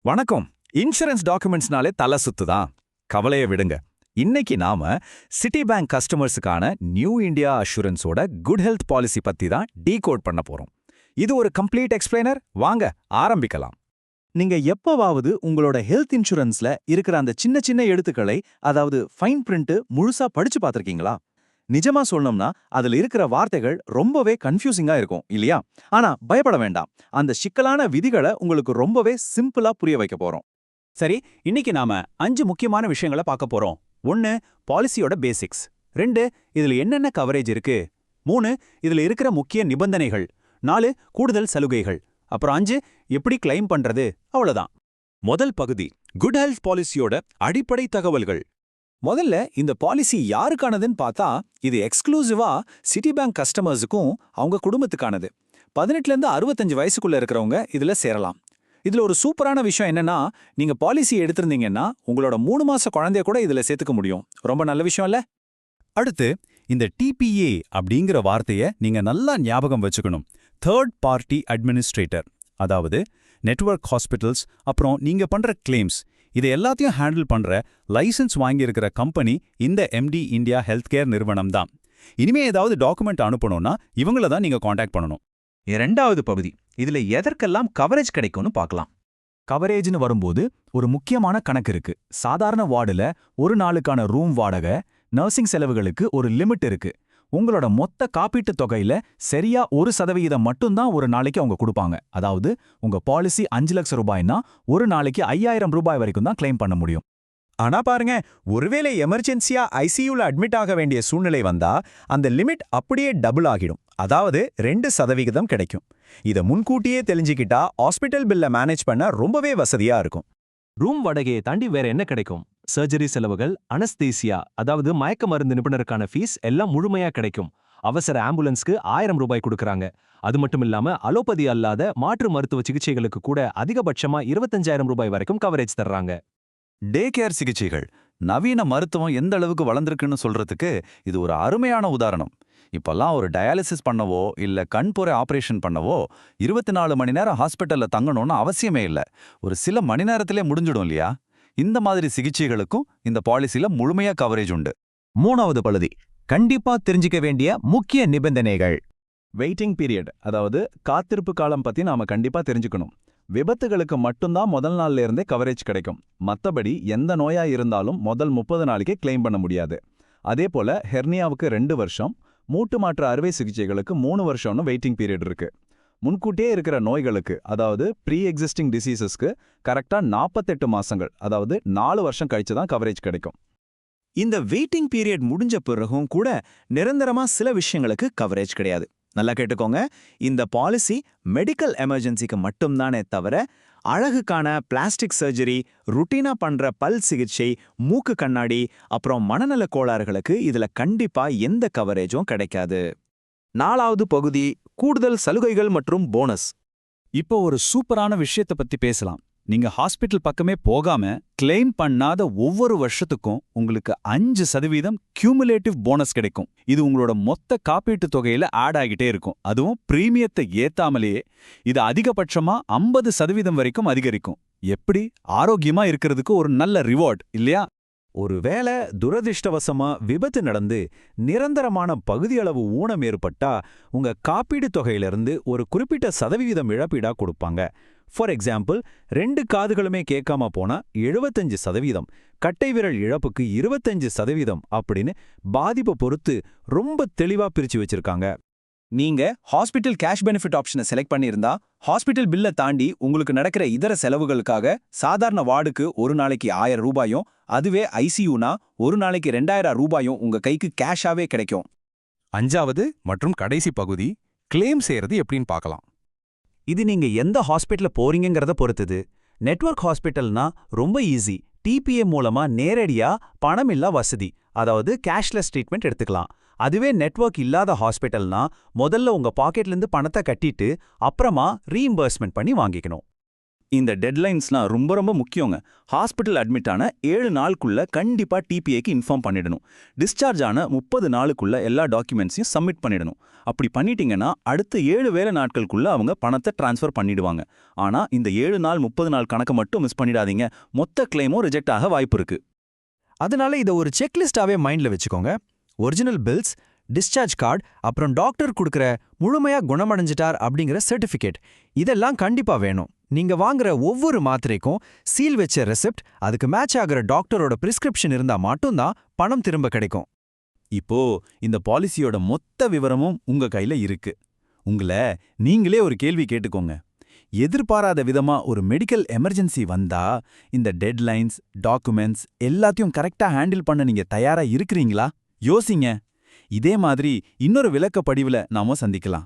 வணக்கம். இன்சூரன்ஸ் டாக்குமெண்ட்ஸ்னாலே தலை சுத்துதான். கவலைய விடுங்க. இன்னைக்கு நாம சிட்டி பேங்க் கஸ்டமர்ஸுக்கான நியூ இந்தியா அஷூரன்ஸோட குட் ஹெல்த் பாலிசி பத்தி தான் டீகோட் பண்ண போறோம். இது ஒரு கம்ப்ளீட் எக்ஸ்பிளைனர். வாங்க ஆரம்பிக்கலாம். நீங்க எப்பவாவது உங்களோட ஹெல்த் இன்சூரன்ஸ்ல இருக்கிற அந்த சின்ன சின்ன எழுத்துக்களை, அதாவது ஃபைன் பிரிண்ட் முழுசா படிச்சு பார்த்திருக்கீங்களா? நிஜமா சொல்லணும்னா அதுல இருக்கிற வார்த்தைகள் ரொம்பவே கன்ஃபியூசிங்கா இருக்கும் இல்லையா? ஆனா பயப்பட வேண்டாம், அந்த சிக்கலான விதிகளை உங்களுக்கு ரொம்பவே சிம்பிளா புரிய வைக்க போறோம். சரி, இன்னைக்கு நாம 5 முக்கியமான விஷயங்களை பார்க்க போறோம். 1 பாலிசியோட பேசிக்ஸ், 2 இதுல என்னென்ன கவரேஜ் இருக்கு, 3 இதுல இருக்கிற முக்கிய நிபந்தனைகள், 4 கூடுதல் சலுகைகள், அப்புறம் 5 எப்படி கிளைம் பண்றது. அவ்வளவுதான். முதல் பகுதி குட் ஹெல்த் பாலிசியோட அடிப்படை தகவல்கள். முதல்ல இந்த பாலிசி யாருக்கானதுன்னு பார்த்தா, இது எக்ஸ்க்ளூசிவா சிட்டி பேங்க் கஸ்டமர்ஸுக்கும் அவங்க குடும்பத்துக்கானது. 18லேருந்து 65 வயசுக்குள்ள இருக்கிறவங்க இதுல சேரலாம். இதுல ஒரு சூப்பரான விஷயம் என்னன்னா, நீங்க பாலிசி எடுத்திருந்தீங்கன்னா உங்களோட 3 மாச குழந்தைய கூட இதுல சேர்த்துக்க முடியும். ரொம்ப நல்ல விஷயம் இல்ல? அடுத்து இந்த டிபிஏ அப்படிங்கிற வார்த்தையை நீங்க நல்லா ஞாபகம் வச்சுக்கணும். தேர்ட் பார்ட்டி அட்மினிஸ்ட்ரேட்டர், அதாவது நெட்வொர்க் ஹாஸ்பிட்டல்ஸ், அப்புறம் நீங்க பண்ற கிளைம்ஸ், இது எல்லாத்தையும் ஹேண்டில் பண்ற லைசன்ஸ் வாங்கியிருக்கிற கம்பெனி இந்த எம்டி இந்தியா ஹெல்த் கேர் நிறுவனம் தான். இனிமே ஏதாவது டாக்குமெண்ட் அனுப்பணும்னா இவங்கள தான் நீங்க காண்டாக்ட் பண்ணணும். இரண்டாவது பகுதி, இதுல எதற்கெல்லாம் கவரேஜ் கிடைக்கும்னு பார்க்கலாம். கவரேஜ்னு வரும்போது ஒரு முக்கியமான கணக்கு இருக்கு. சாதாரண வார்டுல ஒரு நாளுக்கான ரூம் வாடகை, நர்சிங் செலவுகளுக்கு ஒரு லிமிட் இருக்கு. உங்களோட மொத்த காப்பீட்டு தொகையில சரியா 1% மட்டும்தான் ஒரு நாளைக்கு அவங்க கொடுப்பாங்க. அதாவது உங்க பாலிசி 5 லட்சம் ரூபாய்னா ஒரு நாளைக்கு 5000 ரூபாய் வரைக்கும் தான் கிளைம் பண்ண முடியும். ஆனா பாருங்க, ஒருவேளை எமர்ஜென்சியா ஐசியூல அட்மிட் ஆக வேண்டிய சூழ்நிலை வந்தா அந்த லிமிட் அப்படியே டபுள் ஆகிடும். அதாவது 2% கிடைக்கும். இத முன்கூட்டியே தெரிஞ்சுக்கிட்டா ஹாஸ்பிட்டல் பில்ல மேனேஜ் பண்ண ரொம்பவே வசதியா இருக்கும். ரூம் வாடகையை தாண்டி வேற என்ன கிடைக்கும்? சர்ஜரி செலவுகள், அனஸ்தீசியா அதாவது மயக்க மருந்து நிபுணருக்கான ஃபீஸ் எல்லாம் முழுமையா கிடைக்கும். அவசர ஆம்புலன்ஸ்க்கு 1000 ரூபாய் கொடுக்கறாங்க. அது மட்டும் இல்லாம அலோபதி அல்லாத மாற்று மருத்துவ சிகிச்சைகளுக்கு கூட அதிகபட்சமா 25000 ரூபாய் வரைக்கும் கவரேஜ் தர்றாங்க. டே கேர் சிகிச்சைகள், நவீன மருத்துவம் எந்த அளவுக்கு வளர்ந்துருக்குன்னு சொல்றதுக்கு இது ஒரு அருமையான உதாரணம். இப்பெல்லாம் ஒரு டயாலிசிஸ் பண்ணவோ இல்ல கண்புரை ஆபரேஷன் பண்ணவோ 24 மணி நேரம் ஹாஸ்பிட்டல்ல தங்கணும்னு அவசியமே இல்ல. ஒரு சில மணி நேரத்திலே முடிஞ்சிடும் இல்லையா? இந்த மாதிரி சிகிச்சைகளுக்கும் இந்த பாலிசில முழுமையா கவரேஜ் உண்டு. மூணாவது பகுதி, கண்டிப்பா தெரிஞ்சுக்க வேண்டிய முக்கிய நிபந்தனைகள். வெயிட்டிங் பீரியட், அதாவது காத்திருப்பு காலம் பத்தி நாம கண்டிப்பா தெரிஞ்சுக்கணும். விபத்துகளுக்கு மட்டும்தான் முதல் நாள்ல இருந்தே கவரேஜ் கிடைக்கும். மத்தபடி எந்த நோயா இருந்தாலும் முதல் 30 நாளைக்கே கிளைம் பண்ண முடியாது. அதே போல ஹெர்னியாவுக்கு 2 வருஷம், மூட்டு மாற்று அறுவை சிகிச்சைகளுக்கு 3 வருஷம்னு வெயிட்டிங் பீரியட் இருக்கு. முன்கூட்டியே இருக்கிற நோய்களுக்கு, அதாவது ப்ரீ எக்ஸிஸ்டிங் டிசீசஸ்க்கு கரெக்டா 48 மாசங்கள், அதாவது 4 வருஷம் கழிச்சு தான் கவரேஜ் கிடைக்கும். இந்த வெயிட்டிங் பீரியட் முடிஞ்ச பிறகும் கூட நிரந்தரமா சில விஷயங்களுக்கு கவரேஜ் கிடையாது. நல்லா கேட்டுக்கோங்க, இந்த பாலிசி மெடிக்கல் எமர்ஜென்சிக்கு மட்டும்தானே தவிர அழகுக்கான பிளாஸ்டிக் சர்ஜரி, ருட்டீனா பண்ற பல் சிகிச்சை, மூக்கு கண்ணாடி, அப்புறம் மனநல கோளாறுகளுக்கு இதுல கண்டிப்பா எந்த கவரேஜும் கிடைக்காது. நாலாவது பகுதி, கூடுதல் சலுகைகள் மற்றும் போனஸ். இப்போ ஒரு சூப்பரான விஷயத்தை பத்தி பேசலாம். நீங்க ஹாஸ்பிட்டல் பக்கமே போகாம கிளைம் பண்ணாத ஒவ்வொரு வருஷத்துக்கும் உங்களுக்கு 5% கியூமுலேட்டிவ் போனஸ் கிடைக்கும். இது உங்களோட மொத்த காப்பீட்டு தொகையில ஆட் ஆகிட்டே இருக்கும். அதுவும் பிரீமியத்தை ஏத்தாமலேயே. இது அதிகபட்சமா 50% வரைக்கும் அதிகரிக்கும். எப்படி? ஆரோக்கியமா இருக்கிறதுக்கு ஒரு நல்ல ரிவார்ட் இல்லையா? ஒருவேளை துரதிர்ஷ்டவசமா விபத்து நடந்து நிரந்தரமான பகுதியளவு ஊனம் ஏற்பட்டா உங்க காப்பீடு தொகையிலிருந்து ஒரு குறிப்பிட்ட சதவிகிதம் இழப்பீடா கொடுப்பாங்க. ஃபார் எக்ஸாம்பிள், 2 காதுகளுமே கேட்காம போனா 75%, கட்டை விரல் இழப்புக்கு 25% அப்படின்னு பாதிப்பை பொறுத்து ரொம்ப தெளிவா பிரிச்சு வச்சிருக்காங்க. நீங்க ஹாஸ்பிட்டல் கேஷ் பெனிஃபிட் ஆப்ஷனை செலக்ட் பண்ணியிருந்தா ஹாஸ்பிட்டல் பில்லை தாண்டி உங்களுக்கு நடக்கிற இதர செலவுகளுக்காக சாதாரண வார்டுக்கு ஒரு நாளைக்கு 1000 ரூபாயும், அதுவே ஐசியூனா ஒரு நாளைக்கு 2000 ரூபாயும் உங்க கைக்கு கேஷாவே கிடைக்கும். 5வது மற்றும் கடைசி பகுதி, கிளைம் செய்யறது எப்படின்னு பார்க்கலாம். இது நீங்க எந்த ஹாஸ்பிட்டல் போறீங்கிறத பொறுத்தது. நெட்வொர்க் ஹாஸ்பிட்டல்னா ரொம்ப ஈஸி. டிபிஏ மூலமா நேரடியா பணமில்லா வசதி, அதாவது கேஷ்லெஸ் ட்ரீட்மெண்ட் எடுத்துக்கலாம். அதுவே நெட்வொர்க் இல்லாத ஹாஸ்பிட்டல்னா முதல்ல உங்க பாக்கெட்லேருந்து பணத்தை கட்டிட்டு அப்புறமா ரீஇம்பர்ஸ்மெண்ட் பண்ணி வாங்கிக்கணும். இந்த டெட்லைன்ஸ்லாம் ரொம்ப ரொம்ப முக்கியங்க. ஹாஸ்பிட்டல் அட்மிட் ஆன 7 நாளுக்குள்ள கண்டிப்பா டிபிஏக்கு இன்ஃபார்ம் பண்ணிடணும். டிஸ்சார்ஜ் ஆன 30 நாளுக்குள்ள எல்லா டாக்குமெண்ட்ஸையும் சப்மிட் பண்ணிடணும். அப்படி பண்ணிட்டீங்கன்னா அடுத்த 7 வேலை நாட்களுக்குள்ள அவங்க பணத்தை டிரான்ஸ்ஃபர் பண்ணிடுவாங்க. ஆனா இந்த 7 நாள் 30 நாள் கணக்கை மட்டும் மிஸ் பண்ணிடாதீங்க. மொத்த கிளைமும் ரிஜெக்ட் ஆக வாய்ப்பு இருக்கு. அதனால இதை ஒரு செக்லிஸ்டாவே மைண்ட்ல வச்சுக்கோங்க. ஒரிஜினல் பில்ஸ், டிஸ்சார்ஜ் கார்டு, அப்புறம் டாக்டர் கொடுக்குற முழுமையா குணமடைஞ்சிட்டார் அப்படிங்கிற சர்டிஃபிகேட், இதெல்லாம் கண்டிப்பா வேணும். நீங்க வாங்குற ஒவ்வொரு மாத்திரைக்கும் சீல் வச்ச ரெசிப்ட், அதுக்கு மேட்ச் ஆகுற டாக்டரோட பிரிஸ்கிரிப்ஷன் இருந்தா மட்டும்தான் பணம் திரும்ப கிடைக்கும். இப்போ இந்த பாலிசியோட மொத்த விவரமும் உங்க கையில இருக்கு. நீங்களே ஒரு கேள்வி கேட்டுக்கோங்க. எதிர்பாராத விதமா ஒரு மெடிக்கல் எமர்ஜென்சி வந்தா இந்த டெட்லைன்ஸ், டாக்குமெண்ட்ஸ் எல்லாத்தையும் கரெக்டா ஹேண்டில் பண்ண நீங்க தயாரா இருக்கிறீங்களா? யோசிங்க. இதே மாதிரி இன்னொரு விளக்க படிவுல நாம சந்திக்கலாம்.